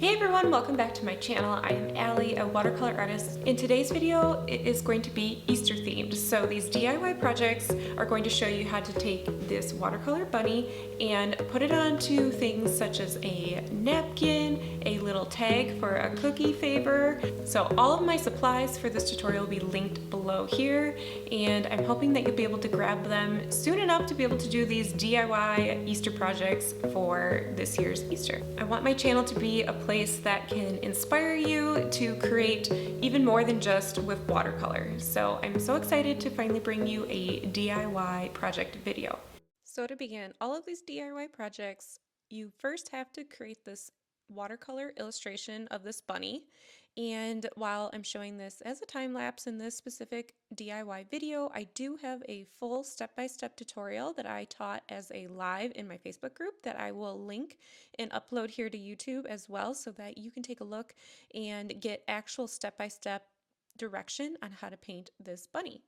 Hey everyone, welcome back to my channel. I am Allie, a watercolor artist. In today's video, it is going to be Easter themed. So these DIY projects are going to show you how to take this watercolor bunny and put it onto things such as a napkin, a little tag for a cookie favor. So all of my supplies for this tutorial will be linked below here, and I'm hoping that you'll be able to grab them soon enough to be able to do these DIY Easter projects for this year's Easter. I want my channel to be a place that can inspire you to create even more than just with watercolor. So I'm so excited to finally bring you a DIY project video. So to begin, all of these DIY projects, you first have to create this watercolor illustration of this bunny. And while I'm showing this as a time lapse in this specific DIY video, I do have a full step-by-step tutorial that I taught as a live in my Facebook group that I will link and upload here to YouTube as well, so that you can take a look and get actual step-by-step direction on how to paint this bunny.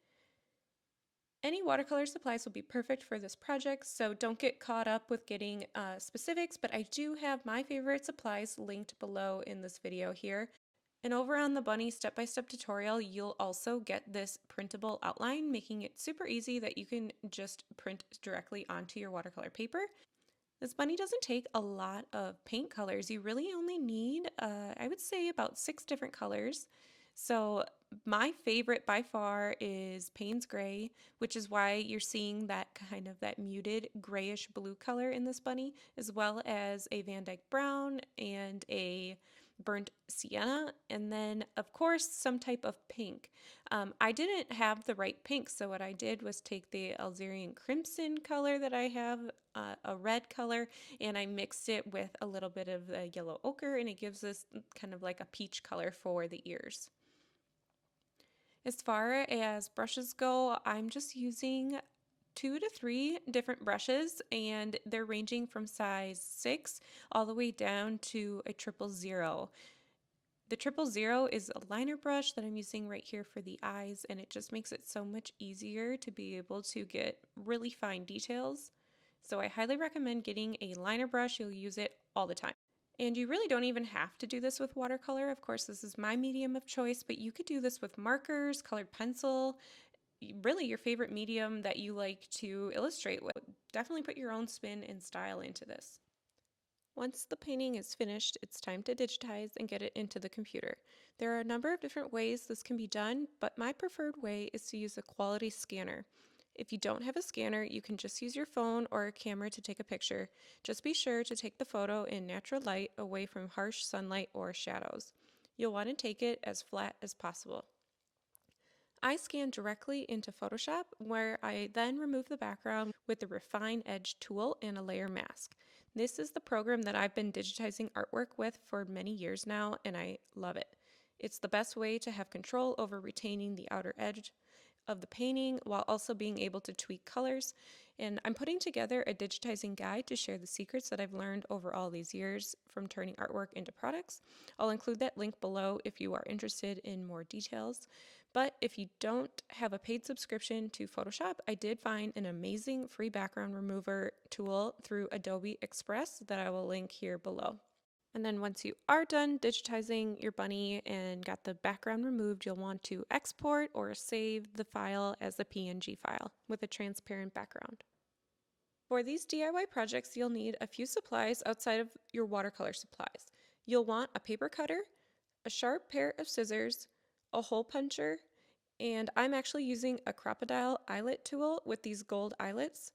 Any watercolor supplies will be perfect for this project, so don't get caught up with getting specifics, but I do have my favorite supplies linked below in this video here. And over on the bunny step-by-step tutorial, you'll also get this printable outline, making it super easy that you can just print directly onto your watercolor paper. This bunny doesn't take a lot of paint colors. You really only need, I would say, about 6 different colors. So my favorite by far is Payne's Gray, which is why you're seeing that kind of that muted grayish blue color in this bunny, as well as a Van Dyke Brown and a burnt sienna, and then of course some type of pink. I didn't have the right pink, so what I did was take the Algerian crimson color that I have, a red color, and I mixed it with a little bit of the yellow ochre, and it gives us kind of like a peach color for the ears. As far as brushes go, I'm just using 2 to 3 different brushes, and they're ranging from size 6 all the way down to a 000. The 000 is a liner brush that I'm using right here for the eyes, and it just makes it so much easier to be able to get really fine details. So I highly recommend getting a liner brush. You'll use it all the time. And you really don't even have to do this with watercolor. Of course, this is my medium of choice, but you could do this with markers, colored pencil, really your favorite medium that you like to illustrate with. Definitely put your own spin and style into this. Once the painting is finished, it's time to digitize and get it into the computer. There are a number of different ways this can be done, but my preferred way is to use a quality scanner. If you don't have a scanner, you can just use your phone or a camera to take a picture. Just be sure to take the photo in natural light, away from harsh sunlight or shadows. You'll want to take it as flat as possible. I scan directly into Photoshop, where I then remove the background with the Refine Edge tool and a layer mask. This is the program that I've been digitizing artwork with for many years now, and I love it. It's the best way to have control over retaining the outer edge of the painting while also being able to tweak colors. And I'm putting together a digitizing guide to share the secrets that I've learned over all these years from turning artwork into products. I'll include that link below if you are interested in more details. But if you don't have a paid subscription to Photoshop, I did find an amazing free background remover tool through Adobe Express that I will link here below. And then once you are done digitizing your bunny and got the background removed, you'll want to export or save the file as a PNG file with a transparent background. For these DIY projects, you'll need a few supplies outside of your watercolor supplies. You'll want a paper cutter, a sharp pair of scissors, a hole puncher, and I'm actually using a crocodile eyelet tool with these gold eyelets,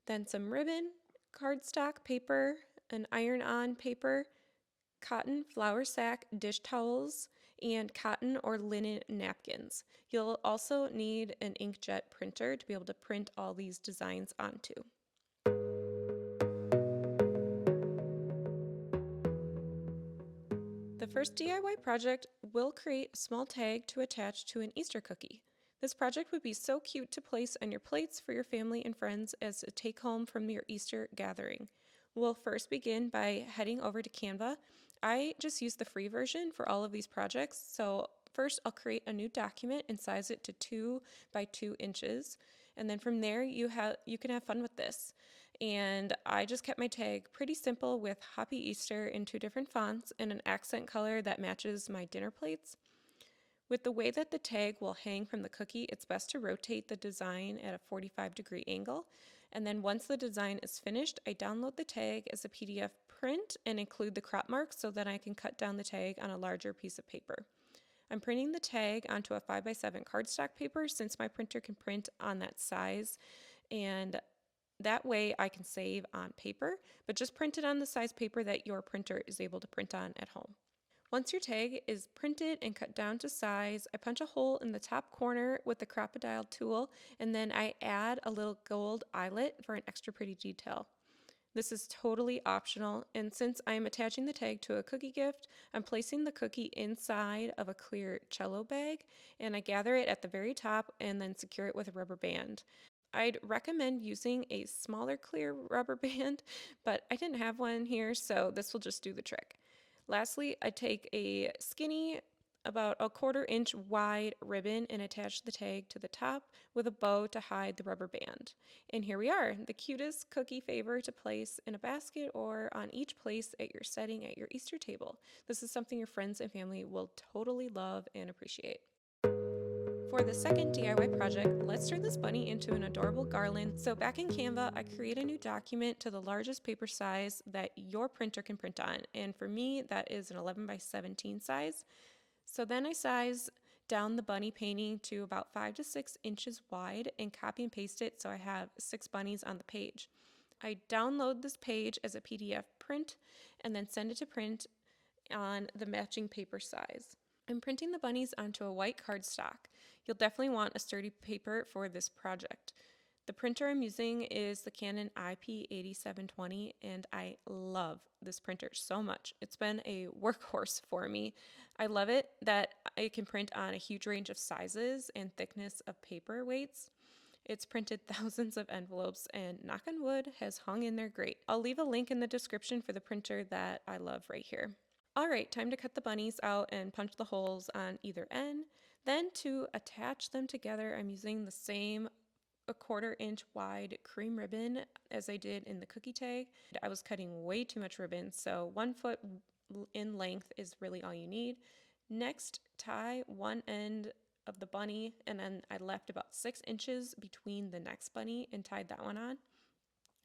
then some ribbon, cardstock paper, an iron-on paper, cotton flour sack dish towels, and cotton or linen napkins. You'll also need an inkjet printer to be able to print all these designs onto. The first DIY project will create a small tag to attach to an Easter cookie. This project would be so cute to place on your plates for your family and friends as a take home from your Easter gathering. We'll first begin by heading over to Canva. I just use the free version for all of these projects, so first I'll create a new document and size it to 2 by 2 inches, and then from there you can have fun with this. And I just kept my tag pretty simple with Happy Easter in 2 different fonts and an accent color that matches my dinner plates. With the way that the tag will hang from the cookie, it's best to rotate the design at a 45-degree angle. And then once the design is finished, I download the tag as a PDF print and include the crop marks so that I can cut down the tag on a larger piece of paper. I'm printing the tag onto a 5x7 cardstock paper since my printer can print on that size, and that way I can save on paper, but just print it on the size paper that your printer is able to print on at home. Once your tag is printed and cut down to size, I punch a hole in the top corner with the Crop-A-Dile tool, and then I add a little gold eyelet for an extra pretty detail. This is totally optional, and since I am attaching the tag to a cookie gift, I'm placing the cookie inside of a clear cello bag, and I gather it at the very top and then secure it with a rubber band. I'd recommend using a smaller clear rubber band, but I didn't have one here, so this will just do the trick. Lastly, I take a skinny, about a 1/4 inch wide ribbon and attach the tag to the top with a bow to hide the rubber band. And here we are, the cutest cookie favor to place in a basket or on each place at your setting at your Easter table. This is something your friends and family will totally love and appreciate. For the second DIY project, let's turn this bunny into an adorable garland. So back in Canva, I create a new document to the largest paper size that your printer can print on. And for me, that is an 11x17 size. So then I size down the bunny painting to about 5 to 6 inches wide and copy and paste it so I have 6 bunnies on the page. I download this page as a PDF print and then send it to print on the matching paper size. I'm printing the bunnies onto a white cardstock. You'll definitely want a sturdy paper for this project. The printer I'm using is the Canon IP8720, and I love this printer so much. It's been a workhorse for me. I love it that it can print on a huge range of sizes and thickness of paper weights. It's printed thousands of envelopes and, knock on wood, has hung in there great. I'll leave a link in the description for the printer that I love right here. All right, time to cut the bunnies out and punch the holes on either end. Then to attach them together, I'm using the same 1/4 inch wide cream ribbon as I did in the cookie tag. I was cutting way too much ribbon, so 1 foot in length is really all you need. Next, tie one end of the bunny, and then I left about 6 inches between the next bunny and tied that one on.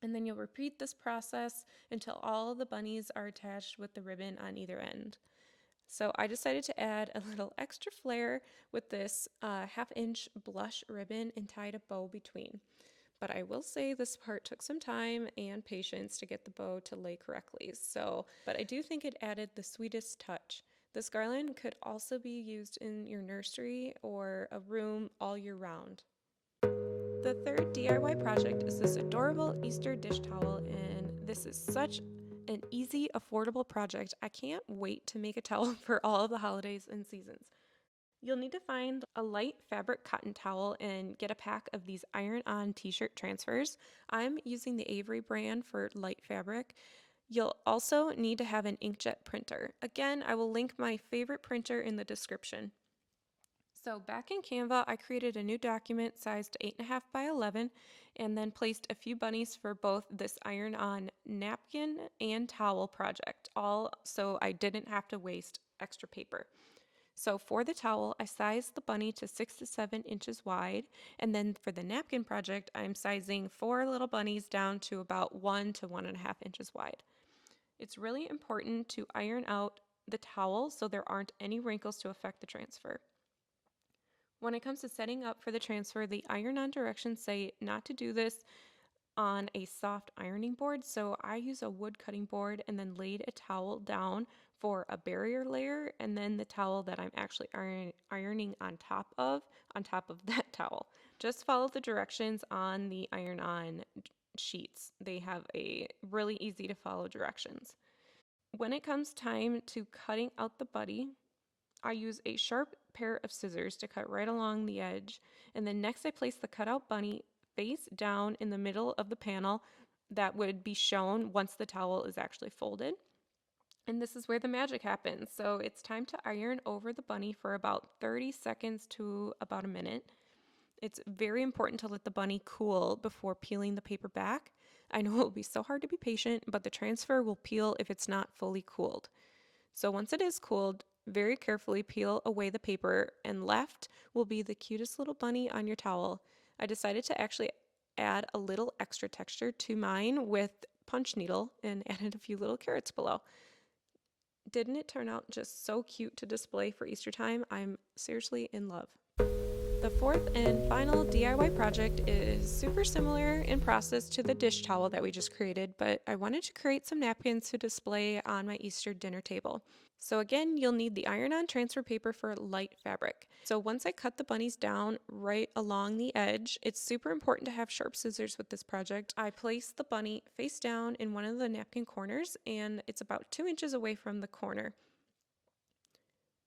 And then you'll repeat this process until all the bunnies are attached with the ribbon on either end. So I decided to add a little extra flair with this 1/2 inch blush ribbon and tied a bow between. But I will say this part took some time and patience to get the bow to lay correctly. But I do think it added the sweetest touch. This garland could also be used in your nursery or a room all year round. The third DIY project is this adorable Easter dish towel, and this is such an easy, affordable project. I can't wait to make a towel for all of the holidays and seasons. You'll need to find a light fabric cotton towel and get a pack of these iron-on t-shirt transfers. I'm using the Avery brand for light fabric. You'll also need to have an inkjet printer. Again, I will link my favorite printer in the description. So back in Canva, I created a new document sized 8.5 by 11 and then placed a few bunnies for both this iron-on napkin and towel project, all so I didn't have to waste extra paper. So for the towel, I sized the bunny to 6 to 7 inches wide, and then for the napkin project, I'm sizing 4 little bunnies down to about 1 to 1.5 inches wide. It's really important to iron out the towel so there aren't any wrinkles to affect the transfer. When it comes to setting up for the transfer, the iron-on directions say not to do this on a soft ironing board, so I use a wood cutting board and then laid a towel down for a barrier layer, and then the towel that I'm actually ironing on top of that towel. Just follow the directions on the iron-on sheets. They have a really easy to follow directions. When it comes time to cutting out the bunny, I use a sharp pair of scissors to cut right along the edge, and then next I place the cutout bunny face down in the middle of the panel that would be shown once the towel is actually folded. And this is where the magic happens. So it's time to iron over the bunny for about 30 seconds to about a minute. It's very important to let the bunny cool before peeling the paper back. I know it will be so hard to be patient, but the transfer will peel if it's not fully cooled. So once it is cooled, very carefully peel away the paper, and left will be the cutest little bunny on your towel. I decided to actually add a little extra texture to mine with punch needle and added a few little carrots below. Didn't it turn out just so cute to display for Easter time? I'm seriously in love. The fourth and final DIY project is super similar in process to the dish towel that we just created, but I wanted to create some napkins to display on my Easter dinner table. So again, you'll need the iron-on transfer paper for light fabric. So once I cut the bunnies down right along the edge, it's super important to have sharp scissors with this project. I placed the bunny face down in one of the napkin corners, and it's about 2 inches away from the corner.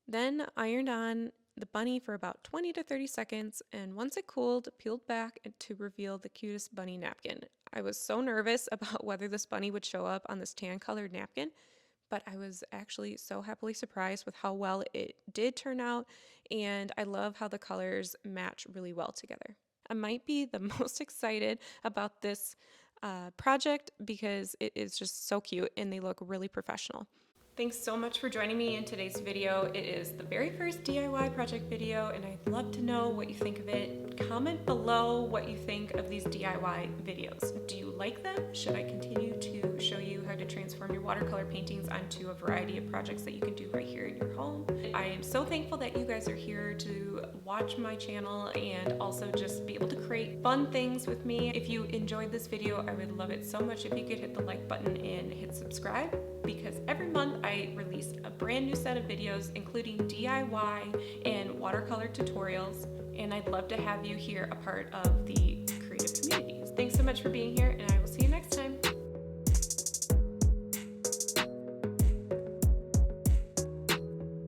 Then ironed on the bunny for about 20 to 30 seconds, and once it cooled, peeled back to reveal the cutest bunny napkin. I was so nervous about whether this bunny would show up on this tan colored napkin, but I was actually so happily surprised with how well it did turn out, and I love how the colors match really well together. I might be the most excited about this project because it is just so cute and they look really professional. Thanks so much for joining me in today's video. It is the very first DIY project video, and I'd love to know what you think of it. Comment below what you think of these DIY videos. Do you like them? Should I continue to show you how to transform your watercolor paintings onto a variety of projects that you can do right here in your home? I am so thankful that you guys are here to watch my channel and also just be able to create fun things with me. If you enjoyed this video, I would love it so much if you could hit the like button and hit subscribe, because every month I release a brand new set of videos, including DIY and watercolor tutorials, and I'd love to have you here a part of the creative communities. Thanks so much for being here, and